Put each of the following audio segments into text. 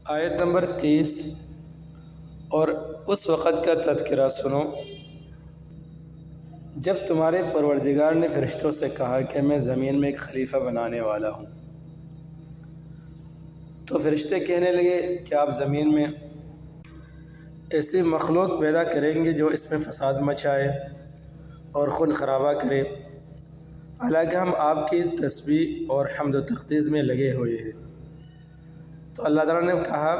آیت نمبر 30 اور اس وقت کا تذکرہ سنو جب تمہارے پروردگار نے فرشتوں سے کہا کہ میں زمین میں ایک خلیفہ بنانے والا ہوں، تو فرشتے کہنے لگے کہ آپ زمین میں ایسی مخلوق پیدا کریں گے جو اس میں فساد مچائے اور خون خرابہ کرے، حالانکہ ہم آپ کی تسبیح اور حمد و تقدیس میں لگے ہوئے ہیں۔ تو اللہ تعالیٰ نے کہا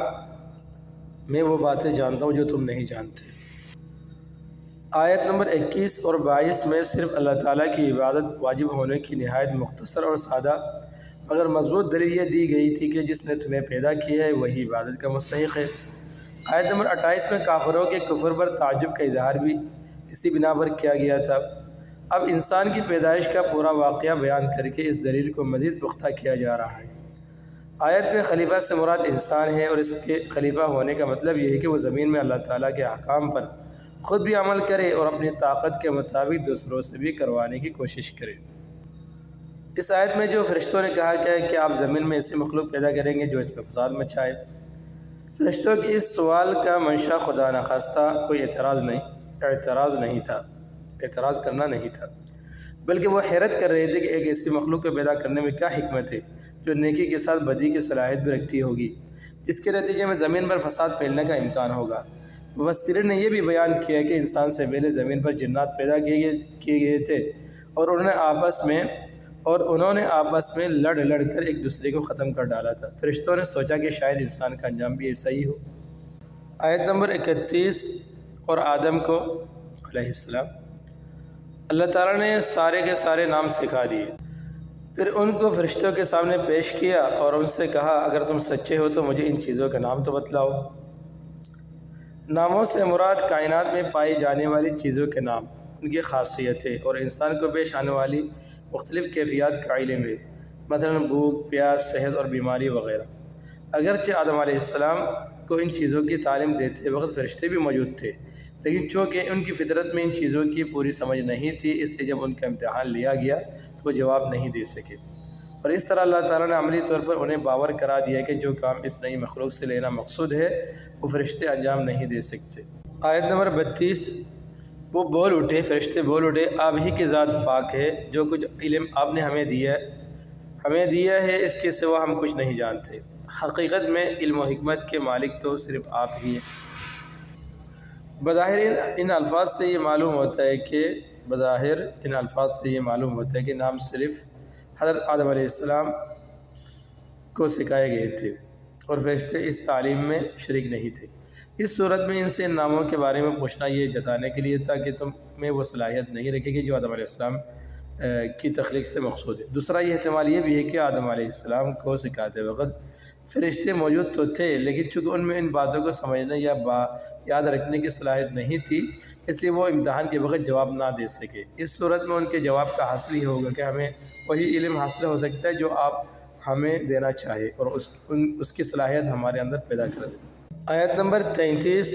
میں وہ باتیں جانتا ہوں جو تم نہیں جانتے۔ آیت نمبر 21 اور 22 میں صرف اللہ تعالیٰ کی عبادت واجب ہونے کی نہایت مختصر اور سادہ مگر مضبوط دلیل یہ دی گئی تھی کہ جس نے تمہیں پیدا کیا ہے وہی عبادت کا مستحق ہے۔ آیت نمبر 28 میں کافروں کے کفر پر تعجب کا اظہار بھی اسی بنا پر کیا گیا تھا۔ اب انسان کی پیدائش کا پورا واقعہ بیان کر کے اس دلیل کو مزید پختہ کیا جا رہا ہے۔ آیت میں خلیفہ سے مراد انسان ہے، اور اس کے خلیفہ ہونے کا مطلب یہ ہے کہ وہ زمین میں اللہ تعالیٰ کے احکام پر خود بھی عمل کرے اور اپنی طاقت کے مطابق دوسروں سے بھی کروانے کی کوشش کرے۔ اس آیت میں جو فرشتوں نے کہا کہ آپ زمین میں ایسی مخلوق پیدا کریں گے جو اس پہ فساد مچائے، فرشتوں کے اس سوال کا منشا خدا نخواستہ کوئی اعتراض کرنا نہیں تھا، بلکہ وہ حیرت کر رہے تھے کہ ایک ایسی مخلوق کو پیدا کرنے میں کیا حکمت ہے جو نیکی کے ساتھ بدی کی صلاحیت بھی رکھتی ہوگی، جس کے نتیجے میں زمین پر فساد پھیلنے کا امکان ہوگا۔ مفسرین نے یہ بھی بیان کیا کہ انسان سے پہلے زمین پر جنات پیدا کیے گئے تھے، اور انہوں نے آپس میں لڑ کر ایک دوسرے کو ختم کر ڈالا تھا۔ فرشتوں نے سوچا کہ شاید انسان کا انجام بھی ایسا ہی ہو۔ آیت نمبر 31 اور آدم کو علیہ السلام اللہ تعالیٰ نے سارے کے سارے نام سکھا دیے، پھر ان کو فرشتوں کے سامنے پیش کیا اور ان سے کہا اگر تم سچے ہو تو مجھے ان چیزوں کا نام تو بتلاؤ۔ ناموں سے مراد کائنات میں پائی جانے والی چیزوں کے نام، ان کی خاصیتیں اور انسان کو پیش آنے والی مختلف کیفیات کا علم ہے، مثلا بھوک، پیاس، صحت اور بیماری وغیرہ۔ اگرچہ آدم علیہ السلام کو ان چیزوں کی تعلیم دیتے وقت فرشتے بھی موجود تھے، لیکن چونکہ ان کی فطرت میں ان چیزوں کی پوری سمجھ نہیں تھی، اس لیے جب ان کا امتحان لیا گیا تو وہ جواب نہیں دے سکے، اور اس طرح اللہ تعالیٰ نے عملی طور پر انہیں باور کرا دیا کہ جو کام اس نئی مخلوق سے لینا مقصود ہے وہ فرشتے انجام نہیں دے سکتے۔ آیت نمبر 32 وہ بول اٹھے، فرشتے بول اٹھے آپ ہی کی ذات پاک ہے، جو کچھ علم آپ نے ہمیں دیا ہے اس کے سوا ہم کچھ نہیں جانتے۔ حقیقت میں علم و حکمت کے مالک تو صرف آپ ہی ہیں۔ بظاہر ان الفاظ سے یہ معلوم ہوتا ہے کہ نام صرف حضرت آدم علیہ السلام کو سکھائے گئے تھے اور فرشتے اس تعلیم میں شریک نہیں تھے۔ اس صورت میں ان سے ان ناموں کے بارے میں پوچھنا یہ جتانے کے لیے تھا کہ تم میں وہ صلاحیت نہیں رکھے گی جو آدم علیہ السلام کی تخلیق سے مقصود ہے۔ دوسرا یہ احتمال یہ بھی ہے کہ آدم علیہ السلام کو سکھاتے وقت فرشتے موجود تو تھے، لیکن چونکہ ان میں ان باتوں کو سمجھنے یا یاد رکھنے کی صلاحیت نہیں تھی، اس لیے وہ امتحان کے وقت جواب نہ دے سکے۔ اس صورت میں ان کے جواب کا حاصل یہ ہوگا کہ ہمیں وہی علم حاصل ہو سکتا ہے جو آپ ہمیں دینا چاہے اور اس کی صلاحیت ہمارے اندر پیدا کر دے۔ آیت نمبر 33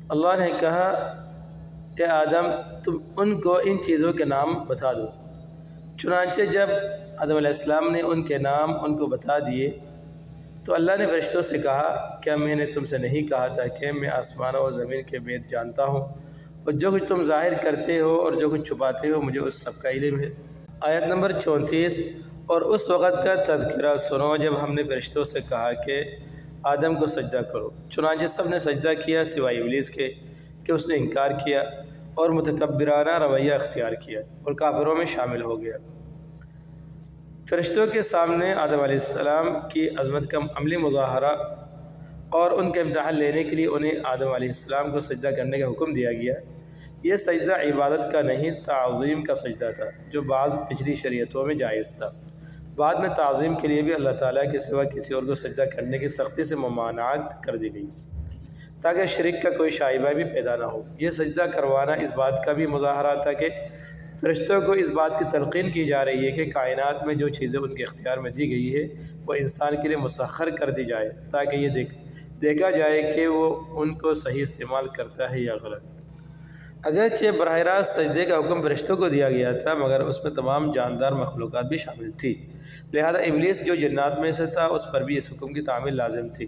اللہ نے کہا اے آدم تم ان کو ان چیزوں کے نام بتا دو۔ چنانچہ جب آدم علیہ السلام نے ان کے نام ان کو بتا دیے تو اللہ نے فرشتوں سے کہا کیا میں نے تم سے نہیں کہا تھا کہ میں آسمانوں اور زمین کے بید جانتا ہوں، اور جو کچھ تم ظاہر کرتے ہو اور جو کچھ چھپاتے ہو مجھے اس سب کا علم ہے۔ آیت نمبر 34 اور اس وقت کا تذکرہ سنو جب ہم نے فرشتوں سے کہا کہ آدم کو سجدہ کرو، چنانچہ سب نے سجدہ کیا سوائے ابلیس کے کہ اس نے انکار کیا اور متکبرانہ رویہ اختیار کیا اور کافروں میں شامل ہو گیا۔ فرشتوں کے سامنے آدم علیہ السلام کی عظمت کا عملی مظاہرہ اور ان کے امتحان لینے کے لیے انہیں آدم علیہ السلام کو سجدہ کرنے کا حکم دیا گیا۔ یہ سجدہ عبادت کا نہیں تعظیم کا سجدہ تھا جو بعض پچھلی شریعتوں میں جائز تھا۔ بعد میں تعظیم کے لیے بھی اللہ تعالیٰ کے سوا کسی اور کو سجدہ کرنے کی سختی سے ممانعت کر دی گئی تاکہ شرک کا کوئی شائبہ بھی پیدا نہ ہو۔ یہ سجدہ کروانا اس بات کا بھی مظاہرہ تھا کہ فرشتوں کو اس بات کی تلقین کی جا رہی ہے کہ کائنات میں جو چیزیں ان کے اختیار میں دی گئی ہے وہ انسان کے لیے مسخر کر دی جائے تاکہ یہ دیکھا جائے کہ وہ ان کو صحیح استعمال کرتا ہے یا غلط۔ اگرچہ براہ راست سجدے کا حکم فرشتوں کو دیا گیا تھا مگر اس میں تمام جاندار مخلوقات بھی شامل تھی، لہذا ابلیس جو جنات میں سے تھا اس پر بھی اس حکم کی تعمیل لازم تھی۔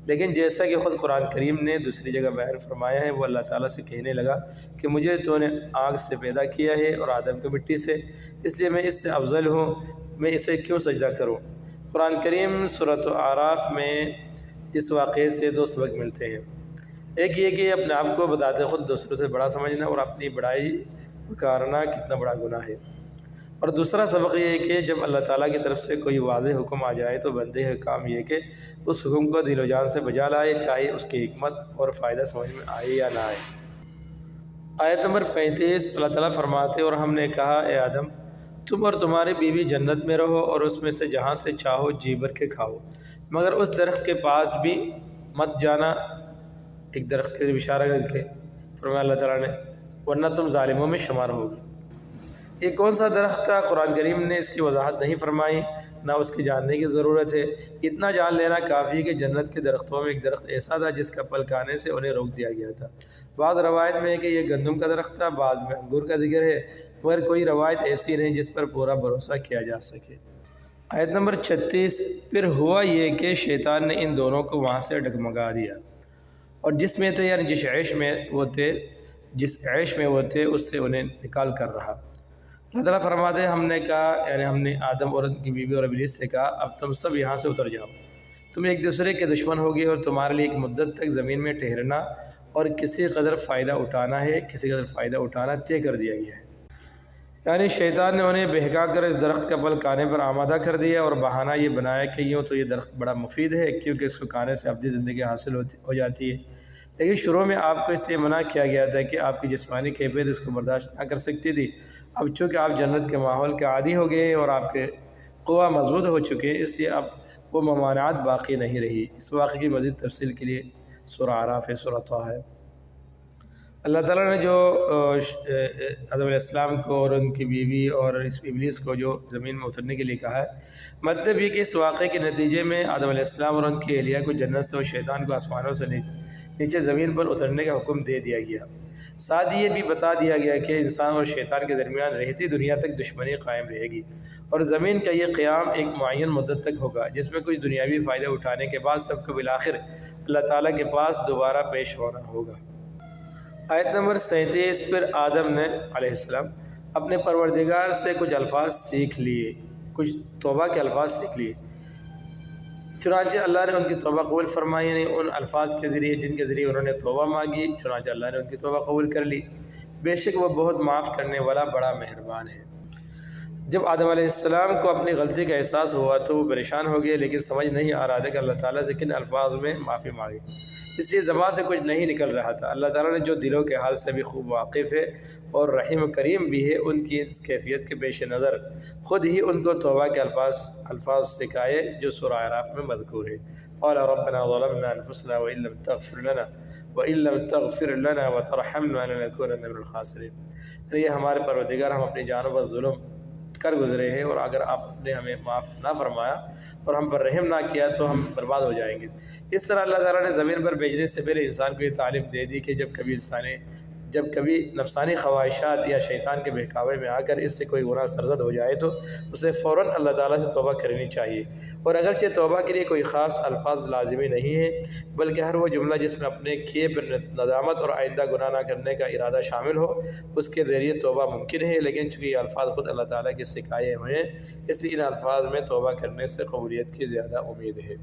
لیکن جیسا کہ خود قرآن کریم نے دوسری جگہ بیان فرمایا ہے، وہ اللہ تعالیٰ سے کہنے لگا کہ مجھے تو نے آگ سے پیدا کیا ہے اور آدم کی مٹی سے، اس لیے میں اس سے افضل ہوں، میں اسے کیوں سجدہ کروں۔ قرآن کریم سورۃ اعراف میں اس واقعے سے دو سبق ملتے ہیں۔ ایک یہ کہ اپنے آپ کو بذات خود دوسروں سے بڑا سمجھنا اور اپنی بڑائی پکارنا کتنا بڑا گناہ ہے، اور دوسرا سبق یہ ہے کہ جب اللہ تعالیٰ کی طرف سے کوئی واضح حکم آ جائے تو بندے کا کام یہ کہ اس حکم کو دل و جان سے بجا لائے، چاہے اس کی حکمت اور فائدہ سمجھ میں آئے یا نہ آئے۔ آیت نمبر 35 اللہ تعالیٰ فرماتے اور ہم نے کہا اے آدم تم اور تمہاری بیوی جنت میں رہو اور اس میں سے جہاں سے چاہو جی بھر کے کھاؤ، مگر اس درخت کے پاس بھی مت جانا، ایک درخت کے اشارہ کر کے فرمایا اللہ تعالیٰ نے، ورنہ تم ظالموں میں شمار ہوگے۔ یہ کون سا درخت تھا قرآن کریم نے اس کی وضاحت نہیں فرمائی، نہ اس کی جاننے کی ضرورت ہے، اتنا جان لینا کافی ہے کہ جنت کے درختوں میں ایک درخت ایسا تھا جس کا پھل کھانے سے انہیں روک دیا گیا تھا۔ بعض روایت میں ہے کہ یہ گندم کا درخت تھا، بعض میں انگور کا ذکر ہے، مگر کوئی روایت ایسی نہیں جس پر پورا بھروسہ کیا جا سکے۔ آیت نمبر 36 پھر ہوا یہ کہ شیطان نے ان دونوں کو وہاں سے ڈگمگا دیا اور جس میں تھے یعنی جس عیش میں وہ تھے اس سے انہیں نکال کر رہا۔ اللہ تعالیٰ فرماتے ہیں ہم نے کہا یعنی ہم نے آدم اور ان کی بیوی اور ابلیس سے کہا اب تم سب یہاں سے اتر جاؤ، تم ایک دوسرے کے دشمن ہوگے اور تمہارے لیے ایک مدت تک زمین میں ٹھہرنا اور کسی قدر فائدہ اٹھانا طے کر دیا گیا ہے۔ یعنی شیطان نے انہیں بہکا کر اس درخت کا پھل کھانے پر آمادہ کر دیا اور بہانہ یہ بنایا کہ یوں تو یہ درخت بڑا مفید ہے کیونکہ اس کو کھانے سے ابدی زندگی حاصل ہو جاتی ہے، لیکن شروع میں آپ کو اس لیے منع کیا گیا تھا کہ آپ کی جسمانی کیفیت اس کو برداشت نہ کر سکتی تھی۔ اب چونکہ آپ جنت کے ماحول کے عادی ہو گئے اور آپ کے قوہ مضبوط ہو چکے ہیں، اس لیے اب وہ ممانعات باقی نہیں رہی۔ اس واقعے کی مزید تفصیل کے لیے سورہ اعراف ہے، سورہ طٰہٰ ہے۔ اللہ تعالیٰ نے جو آدم علیہ السلام کو اور ان کی بیوی اور اس ابلیس کو جو زمین میں اترنے کے لیے کہا ہے، مطلب یہ کہ اس واقعے کے نتیجے میں آدم علیہ السلام اور ان کی اہلیہ کو جنت سے اور شیطان کو آسمانوں سے نیچے زمین پر اترنے کا حکم دے دیا گیا۔ ساتھ یہ بھی بتا دیا گیا کہ انسان اور شیطان کے درمیان رہتی دنیا تک دشمنی قائم رہے گی اور زمین کا یہ قیام ایک معین مدت تک ہوگا جس میں کچھ دنیاوی فائدہ اٹھانے کے بعد سب کو بالآخر اللہ تعالیٰ کے پاس دوبارہ پیش ہونا ہوگا۔ آیت نمبر 37 پھر آدم نے علیہ السلام اپنے پروردگار سے کچھ الفاظ سیکھ لیے، کچھ توبہ کے الفاظ سیکھ لیے، چنانچہ اللہ نے ان کی توبہ قبول فرمائی، یعنی ان الفاظ کے ذریعے جن کے ذریعے انہوں نے توبہ مانگی، چنانچہ اللہ نے ان کی توبہ قبول کر لی۔ بے شک وہ بہت معاف کرنے والا بڑا مہربان ہے۔ جب آدم علیہ السلام کو اپنی غلطی کا احساس ہوا تو وہ پریشان ہو گئے، لیکن سمجھ نہیں آ رہا تھا کہ اللہ تعالیٰ سے کن الفاظ میں معافی مانگے، اس لیے زبان سے کچھ نہیں نکل رہا تھا۔ اللہ تعالیٰ نے جو دلوں کے حال سے بھی خوب واقف ہے اور رحیم و کریم بھی ہے، ان کی اس کیفیت کے پیش نظر خود ہی ان کو توبہ کے الفاظ سکھائے جو سورہ اعراف میں مذکور ہے۔ قال ربنا ظلمنا انفسنا وان لم تغفر لنا وترحمنا لنكونن من الخاسرین۔ یہ ہمارے پروردگار ہم اپنی جانوں پر ظلم کر گزرے ہیں اور اگر آپ نے ہمیں معاف نہ فرمایا اور ہم پر رحم نہ کیا تو ہم برباد ہو جائیں گے۔ اس طرح اللہ تعالیٰ نے زمین پر بھیجنے سے پہلے انسان کو یہ تعلیم دے دی کہ جب کبھی نفسانی خواہشات یا شیطان کے بہکاوے میں آ کر اس سے کوئی گناہ سرزد ہو جائے تو اسے فوراً اللہ تعالیٰ سے توبہ کرنی چاہیے، اور اگرچہ توبہ کے لیے کوئی خاص الفاظ لازمی نہیں ہے بلکہ ہر وہ جملہ جس میں اپنے کیے پر ندامت اور آئندہ گناہ نہ کرنے کا ارادہ شامل ہو اس کے ذریعے توبہ ممکن ہے، لیکن چونکہ یہ الفاظ خود اللہ تعالیٰ کے سکھائے ہوئے ہیں اس لیے ان الفاظ میں توبہ کرنے سے قبولیت کی زیادہ امید ہے۔